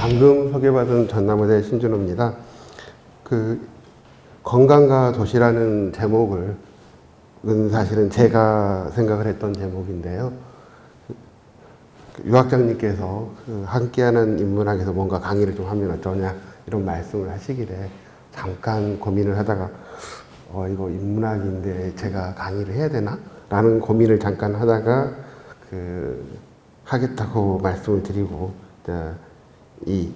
방금 소개받은 전남의대 신준호입니다. 건강과 도시라는 제목은 사실은 제가 생각을 했던 제목인데요. 유학장님께서 함께하는 인문학에서 뭔가 강의를 좀 하면 어떠냐 이런 말씀을 하시길래 잠깐 고민을 하다가 이거 인문학인데 제가 강의를 해야 되나? 라는 고민을 잠깐 하다가 하겠다고 말씀을 드리고 이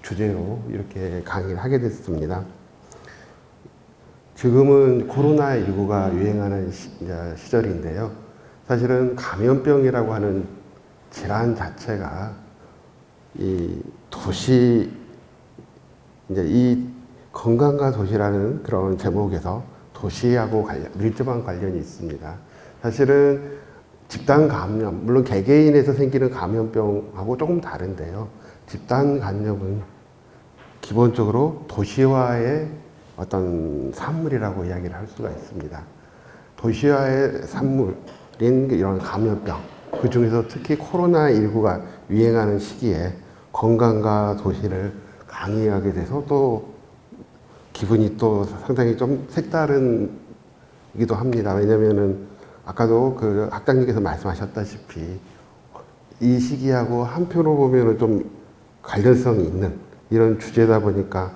주제로 이렇게 강의를 하게 됐습니다. 지금은 코로나19가 유행하는 시절인데요. 사실은 감염병이라고 하는 질환 자체가 이 건강과 도시라는 그런 제목에서 도시하고 밀접한 관련이 있습니다. 사실은 집단 감염, 물론 개개인에서 생기는 감염병하고 조금 다른데요. 집단 감염은 기본적으로 도시화의 어떤 산물이라고 이야기를 할 수가 있습니다. 도시화의 산물인 이런 감염병, 그 중에서 특히 코로나19가 유행하는 시기에 건강과 도시를 강의하게 돼서 또 기분이 또 상당히 좀 색다르기도 합니다. 왜냐면은 아까도 학장님께서 말씀하셨다시피 이 시기하고 한편으로 보면은 좀 관련성이 있는 이런 주제다 보니까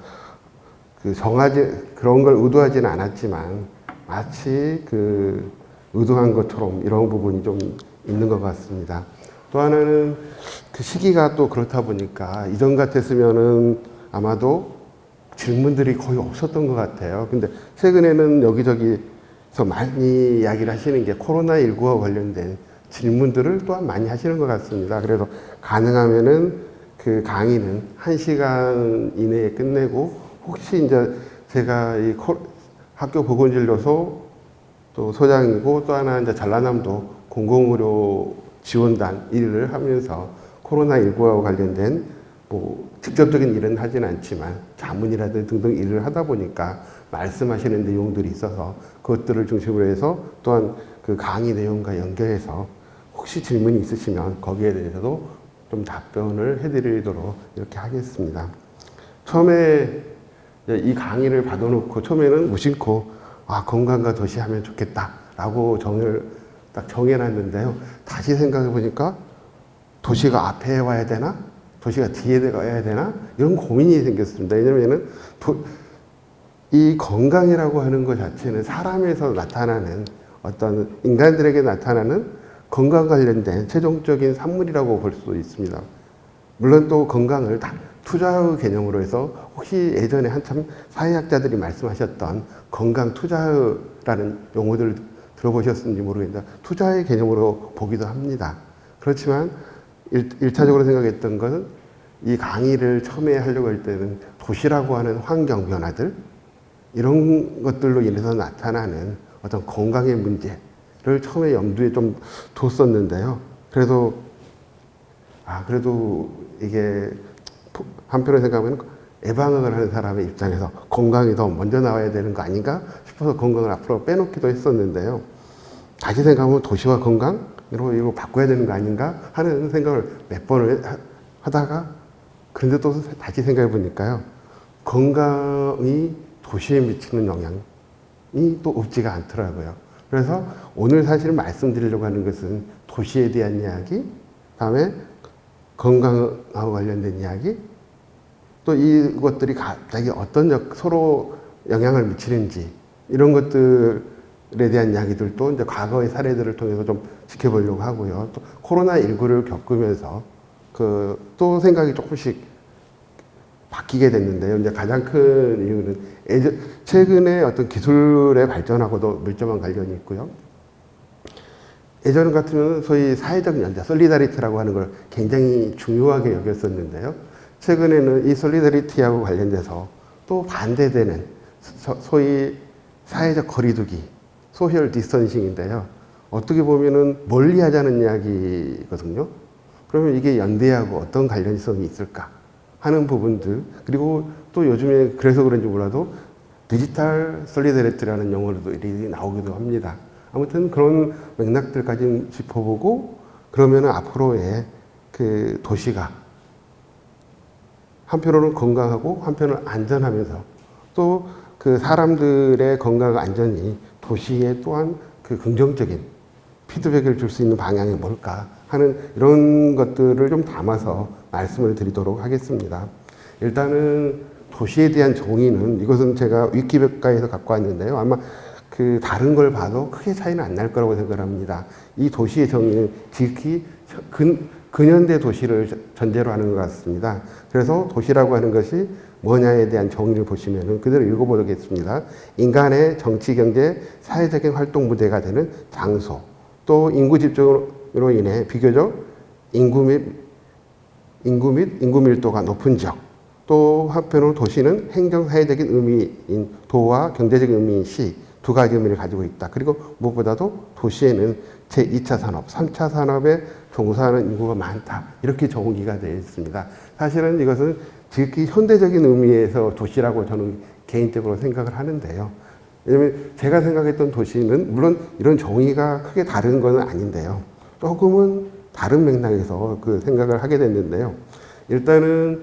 그런 걸 의도하지는 않았지만 마치 의도한 것처럼 이런 부분이 좀 있는 것 같습니다. 또 하나는 그 시기가 또 그렇다 보니까 이전 같았으면은 아마도 질문들이 거의 없었던 것 같아요. 근데 최근에는 여기저기서 많이 이야기를 하시는 게 코로나19와 관련된 질문들을 또한 많이 하시는 것 같습니다. 그래서 가능하면은 그 강의는 1시간 이내에 끝내고 혹시 이제 제가 이 학교 보건진료소 또 소장이고 또 하나 이제 전라남도 공공의료 지원단 일을 하면서 코로나19와 관련된 직접적인 일은 하진 않지만 자문이라든지 등등 일을 하다 보니까 말씀하시는 내용들이 있어서 그것들을 중심으로 해서 또한 그 강의 내용과 연결해서 혹시 질문이 있으시면 거기에 대해서도 좀 답변을 해드리도록 이렇게 하겠습니다. 처음에 이 강의를 받아놓고 처음에는 무심코 건강과 도시 하면 좋겠다라고 딱 정해놨는데요. 다시 생각해 보니까 도시가 앞에 와야 되나? 도시가 뒤에 가야 되나? 이런 고민이 생겼습니다. 왜냐면은 이 건강이라고 하는 것 자체는 사람에서 나타나는 어떤 인간들에게 나타나는 건강 관련된 최종적인 산물이라고 볼 수 있습니다. 물론 또 건강을 다 투자의 개념으로 해서 혹시 예전에 한참 사회학자들이 말씀하셨던 건강 투자라는 용어들 들어보셨는지 모르겠는데 투자의 개념으로 보기도 합니다. 그렇지만 1차적으로 생각했던 것은 이 강의를 처음에 하려고 할 때는 도시라고 하는 환경 변화들 이런 것들로 인해서 나타나는 어떤 건강의 문제를 처음에 염두에 좀 뒀었는데요. 그래도 이게 한편으로 생각하면 예방을 하는 사람의 입장에서 건강이 더 먼저 나와야 되는 거 아닌가 싶어서 건강을 앞으로 빼놓기도 했었는데요. 다시 생각하면 도시와 건강으로 이거 바꿔야 되는 거 아닌가 하는 생각을 몇 번을 하다가 그런데 또 다시 생각해 보니까요. 건강이 도시에 미치는 영향이 또 없지가 않더라고요. 그래서 오늘 사실 말씀드리려고 하는 것은 도시에 대한 이야기, 다음에 건강하고 관련된 이야기, 또 이것들이 갑자기 어떤 서로 영향을 미치는지 이런 것들에 대한 이야기들도 이제 과거의 사례들을 통해서 좀 지켜보려고 하고요. 또 코로나19를 겪으면서 또 생각이 조금씩 바뀌게 됐는데요. 이제 가장 큰 이유는 최근에 어떤 기술의 발전하고도 밀접한 관련이 있고요. 예전 같으면 소위 사회적 연대, 솔리다리티라고 하는 걸 굉장히 중요하게 여겼었는데요. 최근에는 이 솔리다리티하고 관련돼서 또 반대되는 소위 사회적 거리두기, 소셜 디스턴싱인데요. 어떻게 보면은 멀리 하자는 이야기거든요. 그러면 이게 연대하고 어떤 관련성이 있을까 하는 부분들, 그리고 또 요즘에 그래서 그런지 몰라도 디지털 솔리다리티라는 용어도 나오기도 합니다. 아무튼 그런 맥락들까지 짚어보고 그러면은 앞으로의 그 도시가 한편으로는 건강하고 한편으로는 안전하면서 또 그 사람들의 건강과 안전이 도시에 또한 그 긍정적인 피드백을 줄 수 있는 방향이 뭘까 하는 이런 것들을 좀 담아서 말씀을 드리도록 하겠습니다. 일단은 도시에 대한 정의는 이것은 제가 위키백과에서 갖고 왔는데요. 아마 그 다른 걸 봐도 크게 차이는 안 날 거라고 생각합니다. 이 도시의 정의는 지극히 근현대 도시를 전제로 하는 것 같습니다. 그래서 도시라고 하는 것이 뭐냐에 대한 정의를 보시면 그대로 읽어보겠습니다. 인간의 정치, 경제, 사회적인 활동 무대가 되는 장소, 또 인구 집중으로 인해 비교적 인구 밀도가 높은 지역, 또 한편으로 도시는 행정, 사회적인 의미인 도와 경제적인 의미인 시, 두 가지 의미를 가지고 있다. 그리고 무엇보다도 도시에는 제2차 산업, 3차 산업에 종사하는 인구가 많다. 이렇게 정의가 되어 있습니다. 사실은 이것은 지극히 현대적인 의미에서 도시라고 저는 개인적으로 생각을 하는데요. 왜냐하면 제가 생각했던 도시는 물론 이런 정의가 크게 다른 건 아닌데요. 조금은 다른 맥락에서 그 생각을 하게 됐는데요. 일단은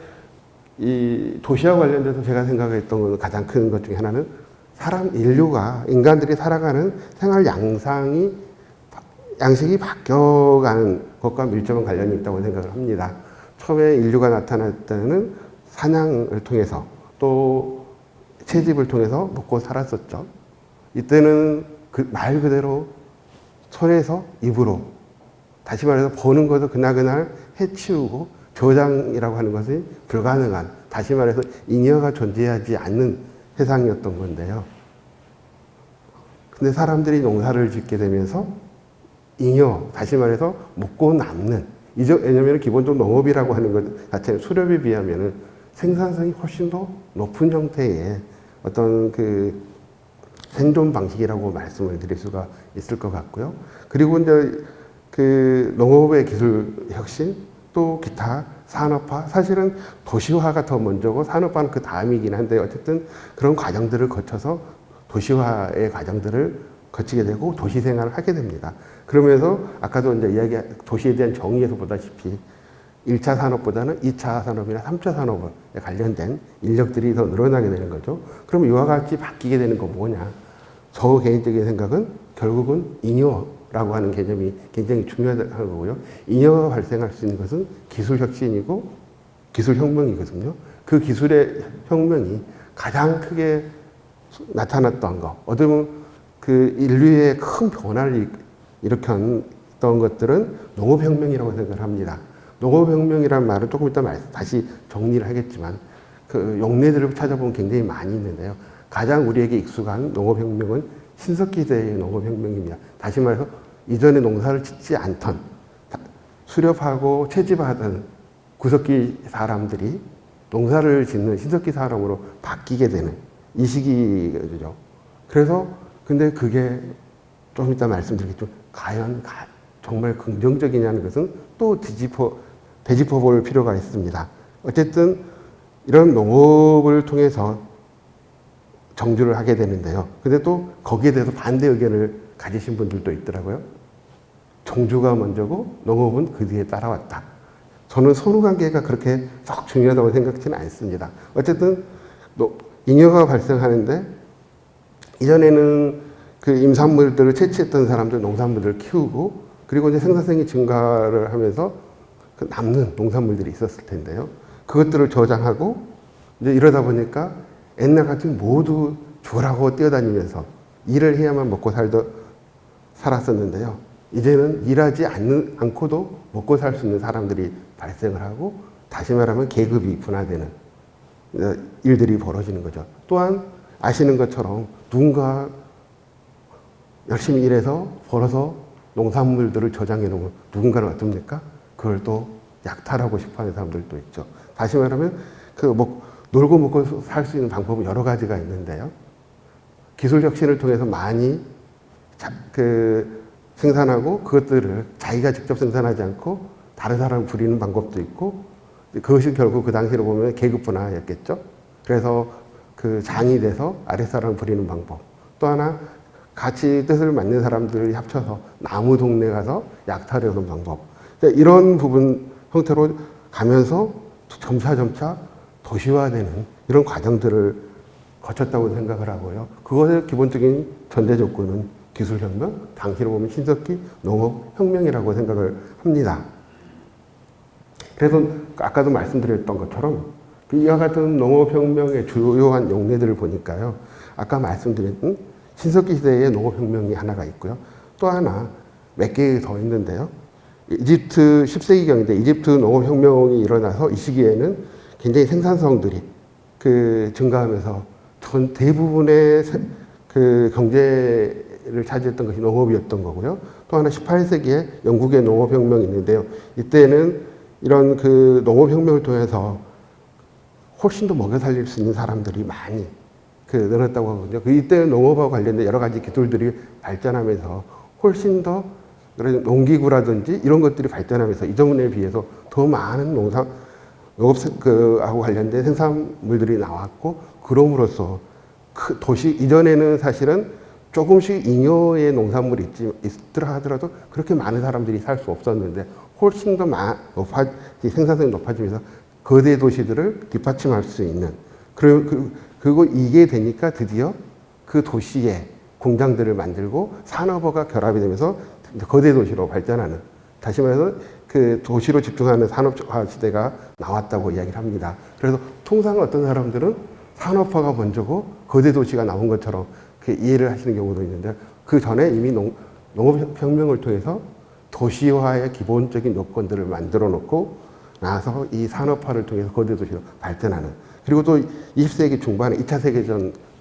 이 도시와 관련돼서 제가 생각했던 건 가장 큰 것 중에 하나는 인간들이 살아가는 생활 양식이 바뀌어가는 것과 밀접한 관련이 있다고 생각을 합니다. 처음에 인류가 나타날 때는 사냥을 통해서 또 채집을 통해서 먹고 살았었죠. 이때는 그 말 그대로 손에서 입으로 다시 말해서 버는 것을 그날그날 해치우고 저장이라고 하는 것이 불가능한 다시 말해서 잉여가 존재하지 않는 세상이었던 건데요. 근데 사람들이 농사를 짓게 되면서 잉여, 다시 말해서 먹고 남는 왜냐하면 기본적으로 농업이라고 하는 것 자체는 수렵에 비하면 생산성이 훨씬 더 높은 형태의 어떤 그 생존 방식이라고 말씀을 드릴 수가 있을 것 같고요. 그리고 이제 그 농업의 기술 혁신 또 기타 산업화, 사실은 도시화가 더 먼저고 산업화는 그 다음이긴 한데 어쨌든 그런 과정들을 거쳐서 도시화의 과정들을 거치게 되고 도시 생활을 하게 됩니다. 그러면서 아까도 이제 도시에 대한 정의에서 보다시피 1차 산업보다는 2차 산업이나 3차 산업에 관련된 인력들이 더 늘어나게 되는 거죠. 그럼 이와 같이 바뀌게 되는 건 뭐냐? 저 개인적인 생각은 결국은 잉여라고 하는 개념이 굉장히 중요하다는 거고요. 잉여가 발생할 수 있는 것은 기술 혁신이고 기술 혁명이거든요. 그 기술의 혁명이 가장 크게 나타났던 거, 어떻게 보면 그 인류의 큰 변화를 일으켰던 것들은 농업혁명이라고 생각을 합니다. 농업혁명이라는 말은 조금 이따 다시 정리를 하겠지만 그 용례들을 찾아보면 굉장히 많이 있는데요. 가장 우리에게 익숙한 농업혁명은 신석기대의 농업혁명입니다. 다시 말해서 이전에 농사를 짓지 않던 수렵하고 채집하던 구석기 사람들이 농사를 짓는 신석기 사람으로 바뀌게 되는 이 시기죠. 그래서 근데 그게 좀 이따 말씀드리겠지만 과연 정말 긍정적이냐는 것은 또 되짚어 볼 필요가 있습니다. 어쨌든 이런 농업을 통해서 정주를 하게 되는데요. 근데 또 거기에 대해서 반대 의견을 가지신 분들도 있더라고요. 정주가 먼저고 농업은 그 뒤에 따라왔다. 저는 선후관계가 그렇게 썩 중요하다고 생각지는 않습니다. 어쨌든 잉여가 발생하는데 이전에는 그 임산물들을 채취했던 사람들 농산물들을 키우고 그리고 이제 생산성이 증가를 하면서 그 남는 농산물들이 있었을 텐데요. 그것들을 저장하고 이제 이러다 보니까 옛날 같으면 모두 죽으라고 뛰어다니면서 일을 해야만 먹고 살았었는데요. 이제는 일하지 않고도 먹고 살 수 있는 사람들이 발생을 하고 다시 말하면 계급이 분화되는 일들이 벌어지는 거죠. 또한 아시는 것처럼 누군가 열심히 일해서 벌어서 농산물들을 저장해 놓으면 누군가는 어떻습니까? 그걸 또 약탈하고 싶어 하는 사람들도 있죠. 다시 말하면 놀고 먹고 살 수 있는 방법은 여러 가지가 있는데요. 기술 혁신을 통해서 많이 생산하고 그것들을 자기가 직접 생산하지 않고 다른 사람을 부리는 방법도 있고 그것이 결국 그 당시로 보면 계급 분화였겠죠. 그래서 그 장이 돼서 아랫사람을 부리는 방법. 또 하나 같이 뜻을 맞는 사람들이 합쳐서 나무 동네 가서 약탈해 오는 방법. 이런 부분 형태로 가면서 점차 도시화되는 이런 과정들을 거쳤다고 생각을 하고요. 그것의 기본적인 전제 조건은 기술혁명, 당시로 보면 신석기 농업혁명이라고 생각을 합니다. 그래서 아까도 말씀드렸던 것처럼 이와 같은 농업혁명의 주요한 용례들을 보니까요. 아까 말씀드린 신석기 시대의 농업혁명이 하나가 있고요. 또 하나 몇 개 더 있는데요. 이집트 10세기경인데 이집트 농업혁명이 일어나서 이 시기에는 굉장히 생산성들이 증가하면서 전 대부분의 그 경제를 차지했던 것이 농업이었던 거고요. 또 하나 18세기에 영국의 농업혁명이 있는데요. 이때는 이런 그 농업혁명을 통해서 훨씬 더 먹여 살릴 수 있는 사람들이 많이 늘었다고 하거든요. 이때 농업하고 관련된 여러 가지 기술들이 발전하면서 훨씬 더 농기구라든지 이런 것들이 발전하면서 이전에 비해서 더 많은 농업하고 관련된 생산물들이 나왔고, 그럼으로써 도시 이전에는 사실은 조금씩 잉여의 농산물이 있더라 하더라도 그렇게 많은 사람들이 살 수 없었는데 훨씬 더 생산성이 높아지면서 거대 도시들을 뒷받침할 수 있는 그리고 이게 되니까 드디어 그 도시에 공장들을 만들고 산업화가 결합이 되면서 거대 도시로 발전하는, 다시 말해서 그 도시로 집중하는 산업화 시대가 나왔다고 이야기를 합니다. 그래서 통상 어떤 사람들은 산업화가 먼저고 거대 도시가 나온 것처럼 이해를 하시는 경우도 있는데, 그 전에 이미 농업혁명을 통해서 도시화의 기본적인 요건들을 만들어 놓고 나서 이 산업화를 통해서 거대 도시로 발전하는, 그리고 또 20세기 중반에 2차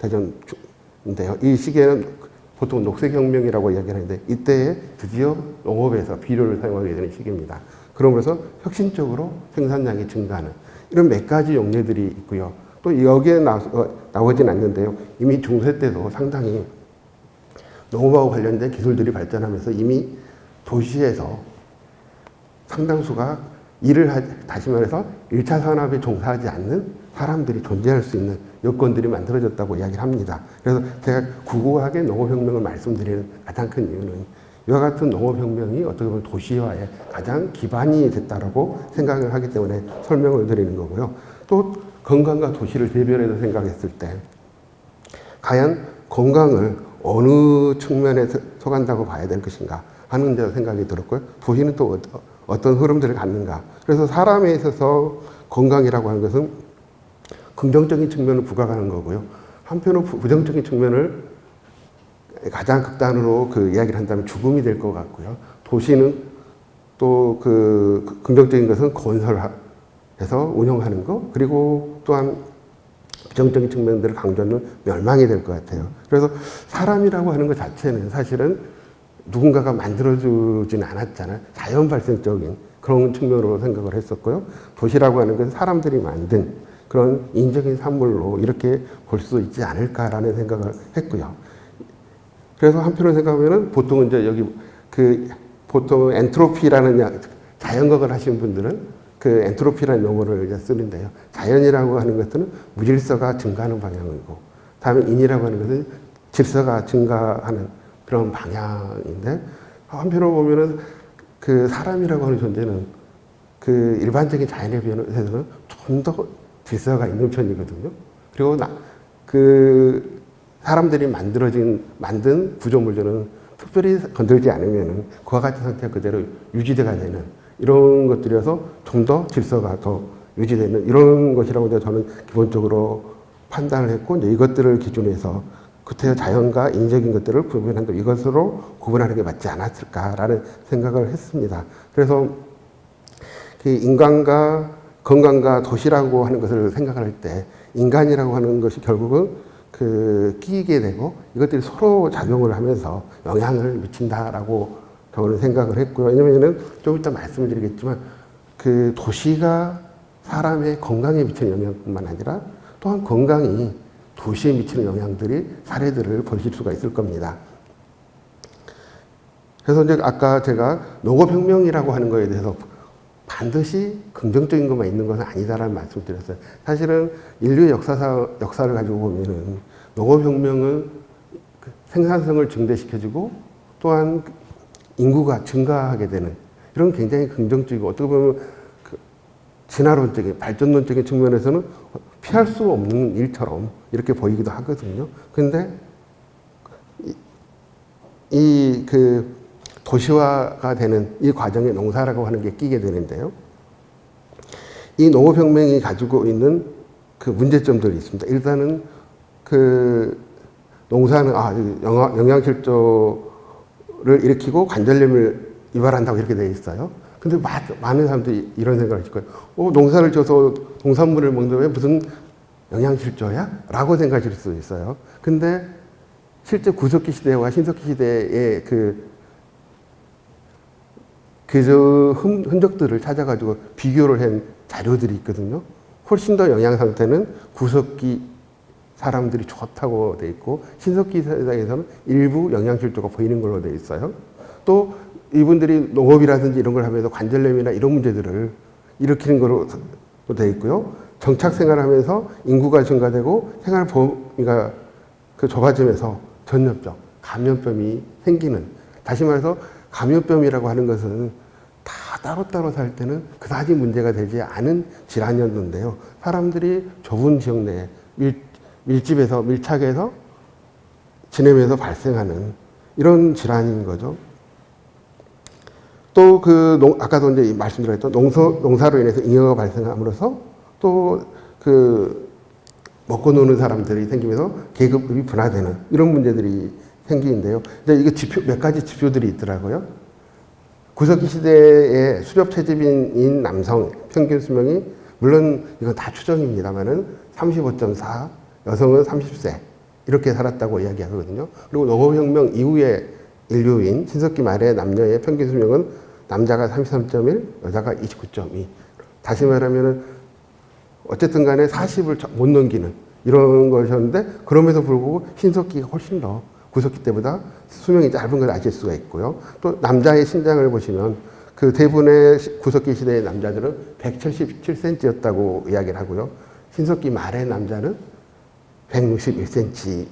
대전인데요. 이 시기에는 보통 녹색혁명이라고 이야기를 하는데 이때에 드디어 농업에서 비료를 사용하게 되는 시기입니다. 그러면서 혁신적으로 생산량이 증가하는 이런 몇 가지 용례들이 있고요. 또 여기에 나오진 않는데요. 이미 중세 때도 상당히 농업하고 관련된 기술들이 발전하면서 이미 도시에서 상당수가 다시 말해서 1차 산업에 종사하지 않는 사람들이 존재할 수 있는 여건들이 만들어졌다고 이야기를 합니다. 그래서 제가 구구하게 농업혁명을 말씀드리는 가장 큰 이유는 이와 같은 농업혁명이 어떻게 보면 도시화의 가장 기반이 됐다라고 생각을 하기 때문에 설명을 드리는 거고요. 또 건강과 도시를 대별해서 생각했을 때 과연 건강을 어느 측면에 속한다고 봐야 될 것인가 하는 데 생각이 들었고요. 도시는 또 어떤 흐름들을 갖는가. 그래서 사람에 있어서 건강이라고 하는 것은 긍정적인 측면을 부각하는 거고요. 한편으로 부정적인 측면을 가장 극단으로 이야기를 한다면 죽음이 될 것 같고요. 도시는 또 긍정적인 것은 건설해서 운영하는 것, 그리고 또한 부정적인 측면들을 강조하는 멸망이 될 것 같아요. 그래서 사람이라고 하는 것 자체는 사실은 누군가가 만들어주지는 않았잖아요. 자연 발생적인 그런 측면으로 생각을 했었고요. 도시라고 하는 것은 사람들이 만든 그런 인적인 산물로 이렇게 볼 수 있지 않을까라는 생각을 했고요. 그래서 한편으로 생각하면은 보통 이제 여기 보통 엔트로피라는 자연과학을 하시는 분들은 엔트로피라는 용어를 이제 쓰는데요. 자연이라고 하는 것은 무질서가 증가하는 방향이고, 다음에 인이라고 하는 것은 질서가 증가하는 그런 방향인데, 한편으로 보면은 사람이라고 하는 존재는 일반적인 자연에 비해서는 좀 더 질서가 있는 편이거든요. 그리고 사람들이 만든 구조물들은 특별히 건들지 않으면은 그와 같은 상태가 그대로 유지가 되는 이런 것들이어서 좀 더 질서가 더 유지되는 이런 것이라고 저는 기본적으로 판단을 했고, 이제 이것들을 기준해서 그때 자연과 인적인 것들을 구분한다, 이것으로 구분하는 게 맞지 않았을까라는 생각을 했습니다. 그래서 인간과 건강과 도시라고 하는 것을 생각할 때 인간이라고 하는 것이 결국은 끼게 되고 이것들이 서로 작용을 하면서 영향을 미친다라고 저는 생각을 했고요. 왜냐면은 좀 이따 말씀드리겠지만 도시가 사람의 건강에 미치는 영향뿐만 아니라 또한 건강이 도시에 미치는 영향들이 사례들을 보실 수가 있을 겁니다. 그래서 이제 아까 제가 농업혁명이라고 하는 거에 대해서 반드시 긍정적인 것만 있는 것은 아니다라는 말씀을 드렸어요. 사실은 인류의 역사를 가지고 보면은 농업혁명은 생산성을 증대시켜주고 또한 인구가 증가하게 되는 이런 굉장히 긍정적이고 어떻게 보면 진화론적인 발전론적인 측면에서는 피할 수 없는 일처럼 이렇게 보이기도 하거든요. 그런데 이 그 도시화가 되는 이 과정에 농사라고 하는 게 끼게 되는데요. 이 농업혁명이 가지고 있는 그 문제점들이 있습니다. 일단은 그 농사는 영양실조를 일으키고 관절염을 유발한다고 이렇게 되어 있어요. 근데 많은 사람들이 이런 생각을 하실 거예요. 농사를 지어서 농산물을 먹는데 왜 무슨 영양실조야? 라고 생각하실 수 있어요. 근데 실제 구석기 시대와 신석기 시대의 흔적들을 찾아가지고 비교를 한 자료들이 있거든요. 훨씬 더 영양 상태는 구석기 사람들이 좋다고 돼 있고 신석기 세상에서는 일부 영양실조가 보이는 걸로 돼 있어요. 또 이분들이 농업이라든지 이런 걸 하면서 관절염이나 이런 문제들을 일으키는 걸로 돼 있고요. 정착 생활을 하면서 인구가 증가되고 생활 범위가 좁아지면서 전염병, 감염병이 생기는, 다시 말해서 감염병이라고 하는 것은 다 따로따로 살 때는 그다지 문제가 되지 않은 질환이었는데요. 사람들이 좁은 지역 내에 밀착해서 지내면서 발생하는 이런 질환인 거죠. 또 아까도 이제 말씀드렸던 농사로 인해서 잉여가 발생함으로써 또 먹고 노는 사람들이 생기면서 계급이 분화되는 이런 문제들이 생기는데요. 이제 이게 몇 가지 지표들이 있더라고요. 구석기 시대의 수렵 채집인인 남성 평균 수명이, 물론 이건 다 추정입니다만은 35.4, 여성은 30세 이렇게 살았다고 이야기하거든요. 그리고 농업혁명 이후의 인류인 신석기 말의 남녀의 평균 수명은 남자가 33.1, 여자가 29.2. 다시 말하면은 어쨌든 간에 40을 못 넘기는 이런 것이었는데, 그럼에도 불구하고 신석기가 훨씬 더 구석기 때보다 수명이 짧은 걸 아실 수가 있고요. 또 남자의 신장을 보시면 대부분의 구석기 시대의 남자들은 177cm였다고 이야기를 하고요. 신석기 말의 남자는 161cm,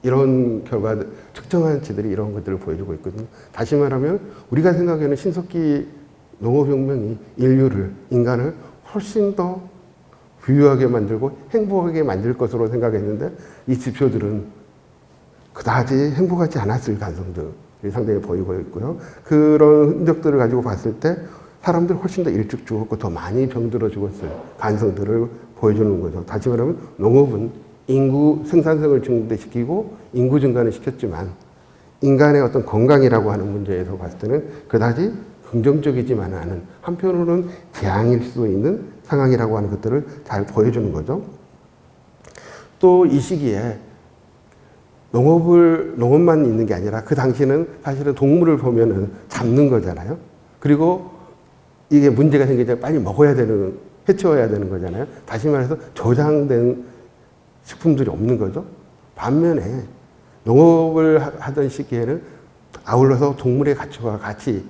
이런 결과들, 특정한 치들이 이런 것들을 보여주고 있거든요. 다시 말하면 우리가 생각하는 신석기 농업혁명이 인간을 훨씬 더 부유하게 만들고 행복하게 만들 것으로 생각했는데, 이 지표들은 그다지 행복하지 않았을 가능성들이 상당히 보이고 있고요. 그런 흔적들을 가지고 봤을 때 사람들이 훨씬 더 일찍 죽었고 더 많이 병들어 죽었을 가능성들을 보여주는 거죠. 다시 말하면 농업은 인구 생산성을 증대시키고 인구 증가는 시켰지만 인간의 어떤 건강이라고 하는 문제에서 봤을 때는 그다지 긍정적이지만 않은, 한편으로는 재앙일 수 있는 상황이라고 하는 것들을 잘 보여주는 거죠. 또 이 시기에 농업만 있는 게 아니라 그 당시는 사실은 동물을 보면은 잡는 거잖아요. 그리고 이게 문제가 생기자 빨리 해치워야 되는 거잖아요. 다시 말해서 저장된 식품들이 없는 거죠. 반면에 농업을 하던 시기에는 아울러서 동물의 가치와 같이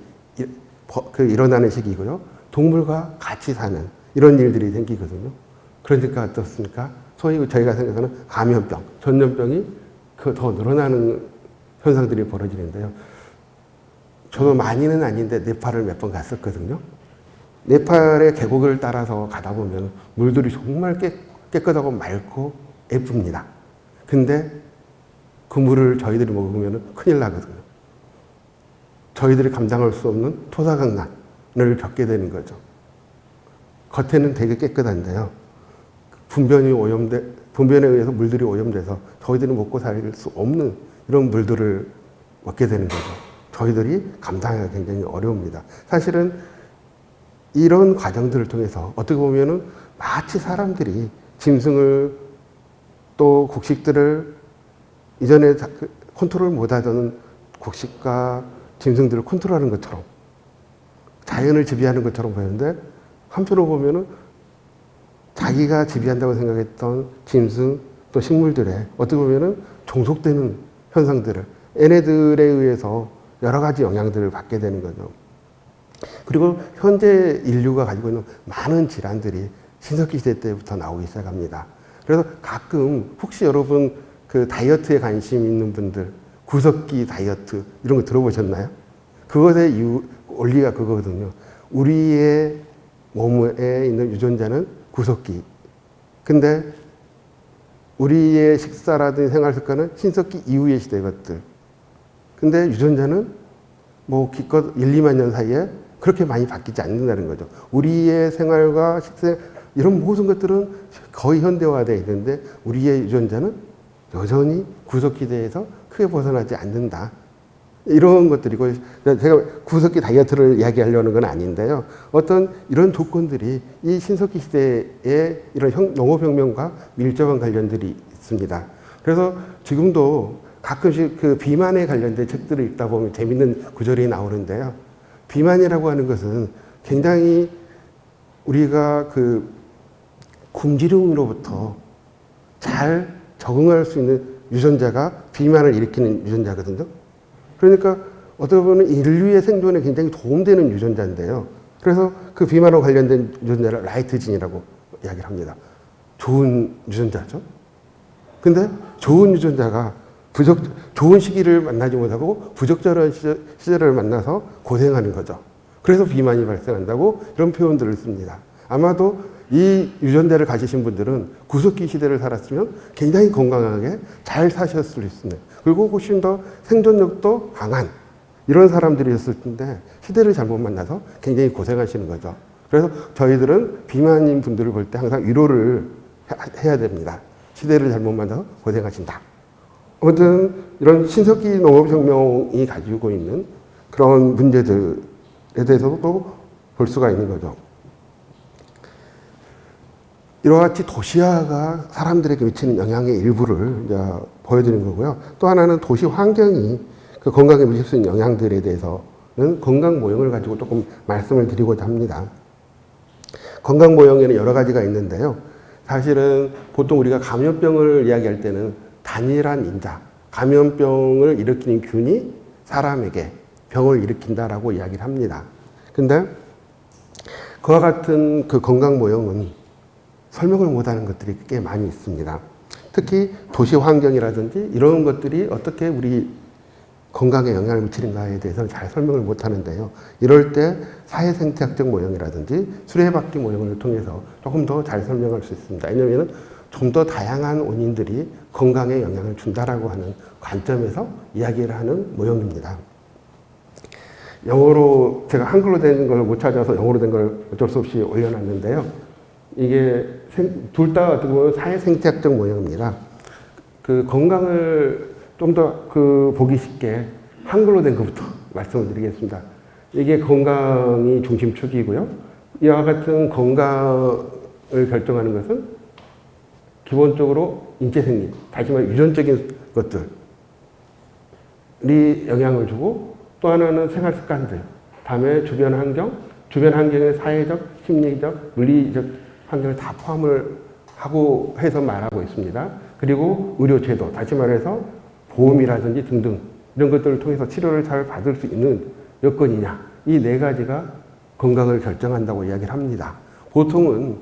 일어나는 시기고요. 동물과 같이 사는 이런 일들이 생기거든요. 그러니까 어떻습니까? 소위 저희가 생각하는 감염병, 전염병이 더 늘어나는 현상들이 벌어지는데요. 저도 많이는 아닌데 네팔을 몇 번 갔었거든요. 네팔의 계곡을 따라서 가다 보면 물들이 정말 깨끗하고 맑고 예쁩니다. 근데 그 물을 저희들이 먹으면 큰일 나거든요. 저희들이 감당할 수 없는 토사강난을 겪게 되는 거죠. 겉에는 되게 깨끗한데요. 분변에 의해서 물들이 오염돼서 저희들이 먹고 살 수 없는 이런 물들을 먹게 되는 거죠. 저희들이 감당하기가 굉장히 어려웁니다. 사실은 이런 과정들을 통해서 어떻게 보면은 마치 사람들이 짐승을 또 곡식들을 이전에 컨트롤 못하던 곡식과 짐승들을 컨트롤하는 것처럼 자연을 지배하는 것처럼 보였는데, 한편으로 보면은 자기가 지배한다고 생각했던 짐승 또 식물들에 어떻게 보면은 종속되는 현상들을, 얘네들에 의해서 여러 가지 영향들을 받게 되는 거죠. 그리고 현재 인류가 가지고 있는 많은 질환들이 신석기 시대 때부터 나오기 시작합니다. 그래서 가끔 혹시 여러분 다이어트에 관심 있는 분들, 구석기 다이어트 이런 거 들어보셨나요? 그것의 원리가 그거거든요. 우리의 몸에 있는 유전자는 구석기. 근데 우리의 식사라든지 생활 습관은 신석기 이후의 시대 것들. 근데 유전자는 뭐 기껏 1, 2만 년 사이에 그렇게 많이 바뀌지 않는다는 거죠. 우리의 생활과 식생 이런 모든 것들은 거의 현대화되어 있는데 우리의 유전자는 여전히 구석기대에서 크게 벗어나지 않는다. 이런 것들이고, 제가 구석기 다이어트를 이야기하려는 건 아닌데요. 어떤 이런 조건들이 이 신석기 시대의 이런 농업혁명과 밀접한 관련들이 있습니다. 그래서 지금도 가끔씩 그 비만에 관련된 책들을 읽다 보면 재밌는 구절이 나오는데요. 비만이라고 하는 것은 굉장히 우리가 그 굶주림으로부터 잘 적응할 수 있는 유전자가 비만을 일으키는 유전자거든요. 그러니까 어떻게 보면 인류의 생존에 굉장히 도움되는 유전자인데요. 그래서 그 비만과 관련된 유전자를 라이트진이라고 이야기를 합니다. 좋은 유전자죠. 근데 좋은 유전자가 좋은 시기를 만나지 못하고 부적절한 시절을 만나서 고생하는 거죠. 그래서 비만이 발생한다고 이런 표현들을 씁니다. 아마도 이 유전자를 가지신 분들은 구석기 시대를 살았으면 굉장히 건강하게 잘 사셨을 수 있습니다. 그리고 훨씬 더 생존력도 강한 이런 사람들이었을 텐데 시대를 잘못 만나서 굉장히 고생하시는 거죠. 그래서 저희들은 비만인 분들을 볼 때 항상 위로를 해야 됩니다. 시대를 잘못 만나서 고생하신다. 아무튼 이런 신석기 농업혁명이 가지고 있는 그런 문제들에 대해서도 또 볼 수가 있는 거죠. 이와 같이 도시화가 사람들에게 미치는 영향의 일부를 이제 보여드린 거고요. 또 하나는 도시 환경이 그 건강에 미칠 수 있는 영향들에 대해서는 건강 모형을 가지고 조금 말씀을 드리고자 합니다. 건강 모형에는 여러 가지가 있는데요. 사실은 보통 우리가 감염병을 이야기할 때는 단일한 인자, 감염병을 일으키는 균이 사람에게 병을 일으킨다라고 이야기를 합니다. 근데 그와 같은 그 건강 모형은 설명을 못하는 것들이 꽤 많이 있습니다. 특히 도시 환경이라든지 이런 것들이 어떻게 우리 건강에 영향을 미치는가에 대해서는 잘 설명을 못하는데요. 이럴 때 사회생태학적 모형이라든지 수레바퀴 모형을 통해서 조금 더 잘 설명할 수 있습니다. 왜냐하면 좀 더 다양한 원인들이 건강에 영향을 준다라고 하는 관점에서 이야기를 하는 모형입니다. 영어로 제가 한글로 된 걸 못 찾아서 영어로 된 걸 어쩔 수 없이 올려놨는데요. 이게 둘 다 어떻게 보면 사회생태학적 모형입니다. 그 건강을 좀 더 그 보기 쉽게 한글로 된 것부터 말씀을 드리겠습니다. 이게 건강이 중심축이고요. 이와 같은 건강을 결정하는 것은 기본적으로 인체 생리, 다시 말해 유전적인 것들이 영향을 주고 또 하나는 생활 습관들, 다음에 주변 환경의 사회적, 심리적, 물리적 환경을 다 포함을 하고 해서 말하고 있습니다. 그리고 의료제도, 다시 말해서 보험이라든지 등등 이런 것들을 통해서 치료를 잘 받을 수 있는 여건이냐, 이 네 가지가 건강을 결정한다고 이야기를 합니다. 보통은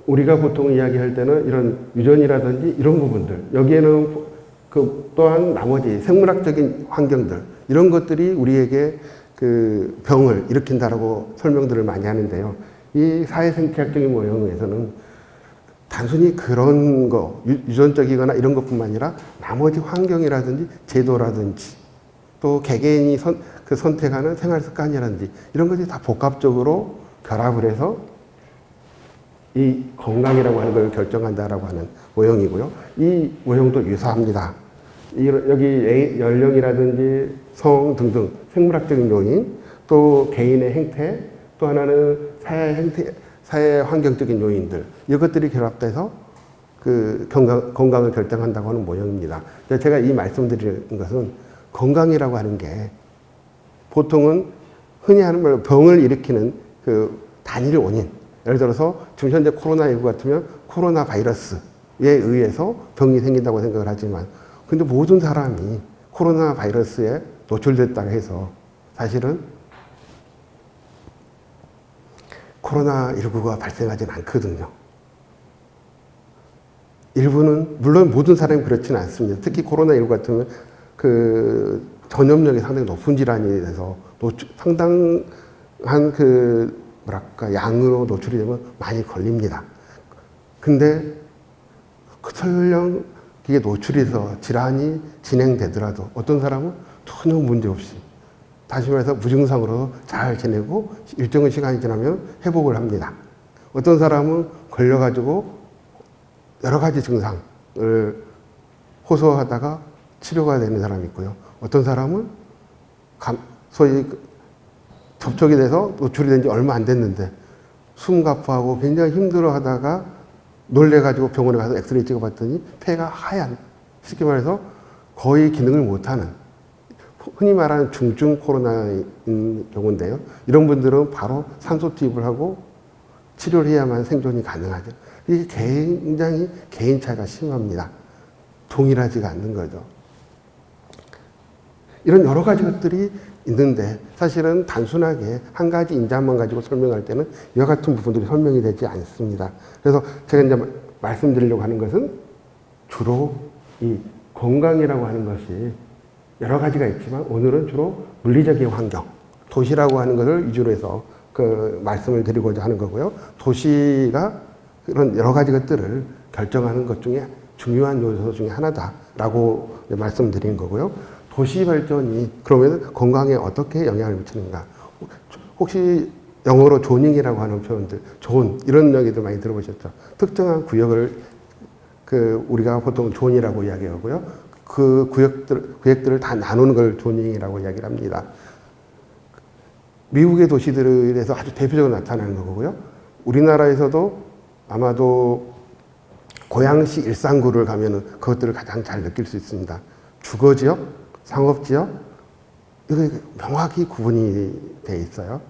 우리가 보통 이야기할 때는 이런 유전이라든지 이런 부분들, 여기에는 그 또한 나머지 생물학적인 환경들, 이런 것들이 우리에게 그 병을 일으킨다라고 설명들을 많이 하는데요. 이 사회생태학적인 모형에서는 단순히 그런 거, 유전적이거나 이런 것뿐만 아니라 나머지 환경이라든지 제도라든지 또 개개인이 선택하는 생활 습관이라든지 이런 것들이 다 복합적으로 결합을 해서 이 건강이라고 하는 걸 결정한다라고 하는 모형이고요. 이 모형도 유사합니다. 여기 연령이라든지 성 등등 생물학적인 요인, 또 개인의 행태, 또 하나는 사회 환경적인 요인들, 이것들이 결합돼서 그 건강을 결정한다고 하는 모형입니다. 제가 이 말씀드리는 것은 건강이라고 하는 게 보통은 흔히 하는 말로 병을 일으키는 그 단일 원인, 예를 들어서 지금 현재 코로나19 같으면 코로나 바이러스에 의해서 병이 생긴다고 생각을 하지만, 근데 모든 사람이 코로나 바이러스에 노출됐다고 해서 사실은 코로나19가 발생하지는 않거든요. 일부는, 물론 모든 사람이 그렇지는 않습니다. 특히 코로나19 같으면 그 전염력이 상당히 높은 질환이 돼서 상당한 그 뭐랄까 양으로 노출이 되면 많이 걸립니다. 근데 설령 이게 노출이 돼서 질환이 진행되더라도 어떤 사람은 전혀 문제 없이 다시 말해서 무증상으로 잘 지내고 일정한 시간이 지나면 회복을 합니다. 어떤 사람은 걸려가지고 여러 가지 증상을 호소하다가 치료가 되는 사람이 있고요. 어떤 사람은 소위 접촉이 돼서 노출이 된 지 얼마 안 됐는데 숨가쁘하고 굉장히 힘들어 하다가 놀래가지고 병원에 가서 엑스레이 찍어봤더니 폐가 하얀, 쉽게 말해서 거의 기능을 못하는, 흔히 말하는 중증 코로나인 경우인데요. 이런 분들은 바로 산소 투입을 하고 치료를 해야만 생존이 가능하죠. 이게 굉장히 개인차가 심합니다. 동일하지가 않는 거죠. 이런 여러 가지 것들이 있는데 사실은 단순하게 한 가지 인자만 가지고 설명할 때는 이와 같은 부분들이 설명이 되지 않습니다. 그래서 제가 이제 말씀드리려고 하는 것은 주로 이 건강이라고 하는 것이 여러 가지가 있지만 오늘은 주로 물리적인 환경, 도시라고 하는 것을 위주로 해서 그 말씀을 드리고자 하는 거고요. 도시가 그런 여러 가지 것들을 결정하는 것 중에 중요한 요소 중에 하나다라고 말씀드린 거고요. 도시 발전이 그러면 건강에 어떻게 영향을 미치는가? 혹시 영어로 조닝이라고 하는 표현들, 존 이런 얘기도 많이 들어보셨죠? 특정한 구역을 우리가 보통 존이라고 이야기하고요. 그 구역들을 다 나누는 걸 조닝이라고 이야기를 합니다. 미국의 도시들에서 아주 대표적으로 나타나는 거고요. 우리나라에서도 아마도 고양시 일산구를 가면은 그것들을 가장 잘 느낄 수 있습니다. 주거지역, 상업지역, 이거 명확히 구분이 돼 있어요.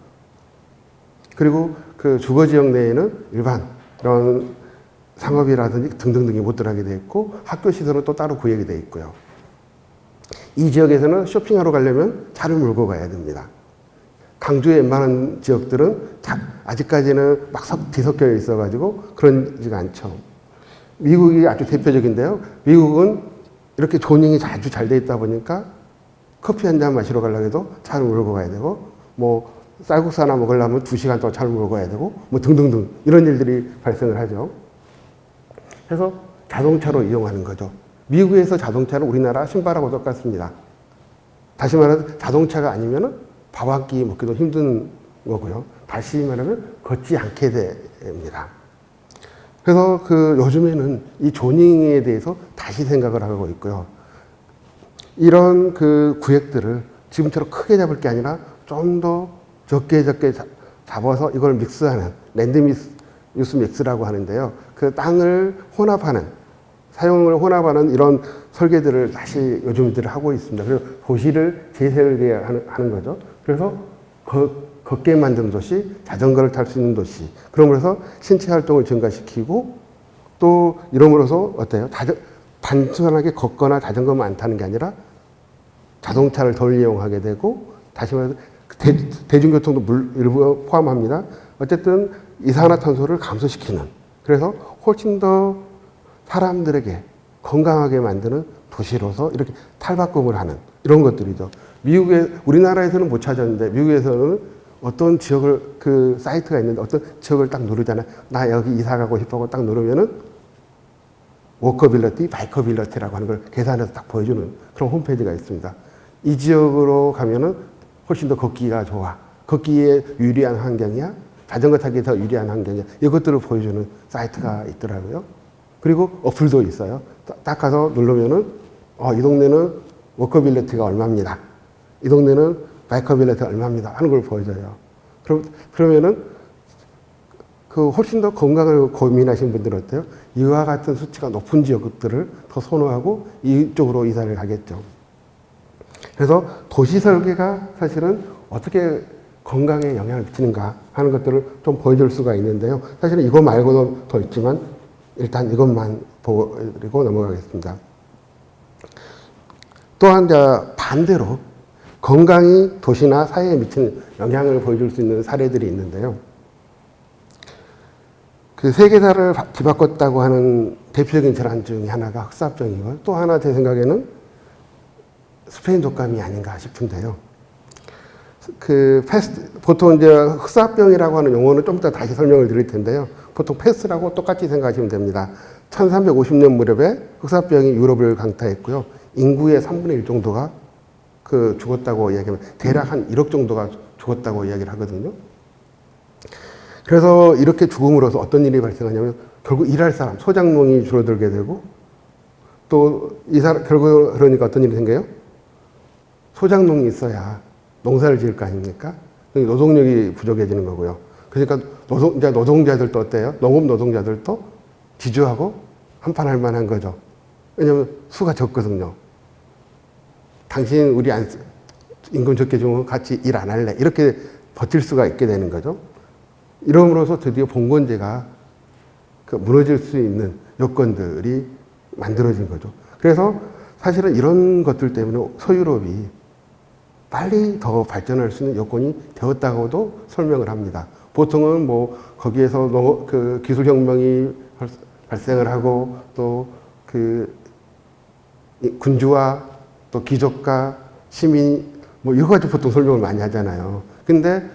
그리고 그 주거지역 내에는 일반 이런 상업이라든지 등등등이 못 들어가게 돼 있고 학교시설은 또 따로 구역이 돼 있고요. 이 지역에서는 쇼핑하러 가려면 차를 몰고 가야 됩니다. 강주의 웬만한 지역들은 아직까지는 막 뒤섞여 있어가지고 그런지가 않죠. 미국이 아주 대표적인데요. 미국은 이렇게 조닝이 아주 잘 돼 있다 보니까 커피 한 잔 마시러 가려고 해도 차를 몰고 가야 되고, 뭐 쌀국수 하나 먹으려면 2시간 동안 차를 몰고 가야 되고, 뭐 등등등 이런 일들이 발생을 하죠. 그래서 자동차로 이용하는 거죠. 미국에서 자동차는 우리나라 신발하고 똑같습니다. 다시 말해서 자동차가 아니면은 밥 한 끼 먹기도 힘든 거고요. 다시 말하면 걷지 않게 됩니다. 그래서 요즘에는 이 조닝에 대해서 다시 생각을 하고 있고요. 이런 구역들을 지금처럼 크게 잡을 게 아니라 좀 더 적게 잡아서 이걸 믹스하는, 랜드 유스 믹스라고 하는데요. 그 땅을 혼합하는, 사용을 혼합하는 이런 설계들을 다시 요즘들 하고 있습니다. 그래서 도시를 재설계하는 거죠. 그래서 걷게 만드는 도시, 자전거를 탈 수 있는 도시. 그러면서 신체 활동을 증가시키고 또 이러므로서 어때요? 단순하게 걷거나 자전거만 안 타는 게 아니라 자동차를 덜 이용하게 되고 다시 말해서 대중교통도 일부 포함합니다. 어쨌든 이산화탄소를 감소시키는, 그래서 훨씬 더 사람들에게 건강하게 만드는 도시로서 이렇게 탈바꿈을 하는 이런 것들이죠. 우리나라에서는 못 찾았는데 미국에서는 어떤 지역을 사이트가 있는데 어떤 지역을 딱 누르잖아요. 나 여기 이사 가고 싶다고 딱 누르면은 워커빌리티, 바이커빌리티라고 하는 걸 계산해서 딱 보여주는 그런 홈페이지가 있습니다. 이 지역으로 가면은 훨씬 더 걷기가 좋아. 걷기에 유리한 환경이야. 자전거 타기에 더 유리한 환경이야. 이것들을 보여주는 사이트가 있더라고요. 그리고 어플도 있어요. 딱 가서 누르면은 이 동네는 워커빌리티가 얼마입니다. 이 동네는 바이커빌리티가 얼마입니다. 하는 걸 보여줘요. 그러면은 훨씬 더 건강을 고민하시는 분들은 어때요? 이와 같은 수치가 높은 지역들을 더 선호하고 이쪽으로 이사를 가겠죠. 그래서 도시 설계가 사실은 어떻게 건강에 영향을 미치는가 하는 것들을 좀 보여줄 수가 있는데요. 사실은 이거 말고도 더 있지만 일단 이것만 보여드리고 넘어가겠습니다. 또한 반대로 건강이 도시나 사회에 미치는 영향을 보여줄 수 있는 사례들이 있는데요. 세계사를 뒤바꿨다고 하는 대표적인 질환 중에 하나가 흑사병이고 또 하나 제 생각에는 스페인 독감이 아닌가 싶은데요. 그 패스트, 보통 이제 흑사병이라고 하는 용어는 좀 이따 다시 설명을 드릴 텐데요. 보통 패스트라고 똑같이 생각하시면 됩니다. 1350년 무렵에 흑사병이 유럽을 강타했고요. 인구의 3분의 1 정도가 그 죽었다고 이야기하면 대략 한 1억 정도가 죽었다고 이야기를 하거든요. 그래서 이렇게 죽음으로써 어떤 일이 발생하냐면 결국 일할 사람, 소작농이 줄어들게 되고 또 이 사람 결국 그러니까 어떤 일이 생겨요? 소작농이 있어야 농사를 지을 거 아닙니까? 노동력이 부족해지는 거고요. 그러니까 노동자들도 어때요? 농업 노동자들도 지주하고 한판 할 만한 거죠. 왜냐하면 수가 적거든요. 당신 우리 임금 적게 주면 같이 일 안 할래. 이렇게 버틸 수가 있게 되는 거죠. 이러므로써 드디어 봉건제가 무너질 수 있는 여건들이 만들어진 거죠. 그래서 사실은 이런 것들 때문에 서유럽이 빨리 더 발전할 수 있는 여건이 되었다고도 설명을 합니다. 보통은 뭐 거기에서 그 기술혁명이 발생을 하고 또 그 군주와 또 귀족과 시민 뭐 여러 가지 보통 설명을 많이 하잖아요. 근데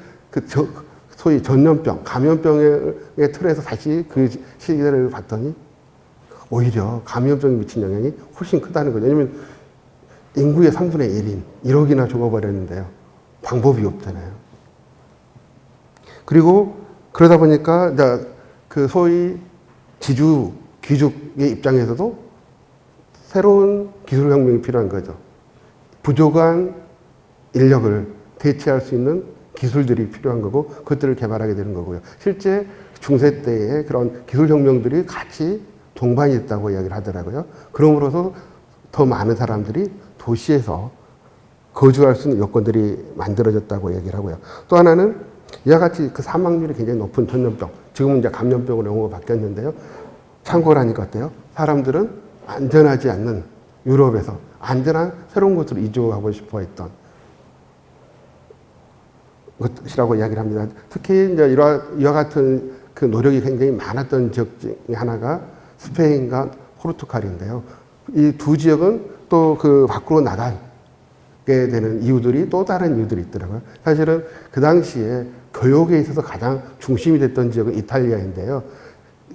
소위 전염병, 감염병의 틀에서 다시 그 시기를 봤더니 오히려 감염병이 미친 영향이 훨씬 크다는 거죠. 왜냐면 인구의 3분의 1인 1억이나 죽어버렸는데요. 방법이 없잖아요. 그리고 그러다 보니까 이제 그 소위 지주, 귀족의 입장에서도 새로운 기술혁명이 필요한 거죠. 부족한 인력을 대체할 수 있는 기술들이 필요한 거고 그것들을 개발하게 되는 거고요. 실제 중세 때에 그런 기술혁명들이 같이 동반이 있다고 이야기를 하더라고요. 그러므로서 더 많은 사람들이 도시에서 거주할 수 있는 여건들이 만들어졌다고 얘기를 하고요. 또 하나는 이와 같이 그 사망률이 굉장히 높은 전염병, 지금은 이제 감염병으로 용어가 바뀌었는데요. 참고를 하니까 어때요? 사람들은 안전하지 않는 유럽에서 안전한 새로운 곳으로 이주하고 싶어 했던 것이라고 이야기를 합니다. 특히 이제 이와 같은 그 노력이 굉장히 많았던 지역 중에 하나가 스페인과 포르투갈인데요. 이 두 지역은 또 그 밖으로 나가게 되는 이유들이 또 다른 이유들이 있더라고요. 사실은 그 당시에 교역에 있어서 가장 중심이 됐던 지역은 이탈리아인데요.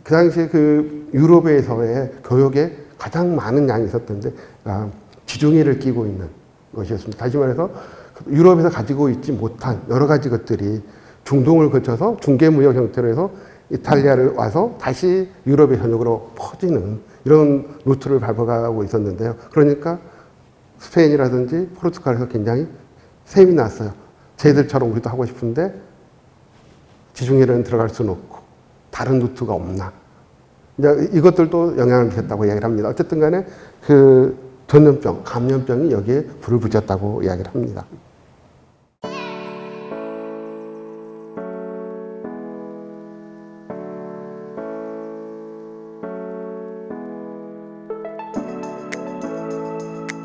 그 당시에 그 유럽에서의 교역에 가장 많은 양이 있었던데 지중해를 끼고 있는 것이었습니다. 다시 말해서 유럽에서 가지고 있지 못한 여러 가지 것들이 중동을 거쳐서 중개무역 형태로 해서 이탈리아를 와서 다시 유럽의 현역으로 퍼지는 이런 루트를 밟아가고 있었는데요. 그러니까 스페인이라든지 포르투갈에서 굉장히 셈이 났어요. 쟤들처럼 우리도 하고 싶은데 지중해는 들어갈 수는 없고 다른 루트가 없나. 이제 이것들도 영향을 미쳤다고 이야기를 합니다. 어쨌든 간에 그 전염병, 감염병이 여기에 불을 붙였다고 이야기를 합니다.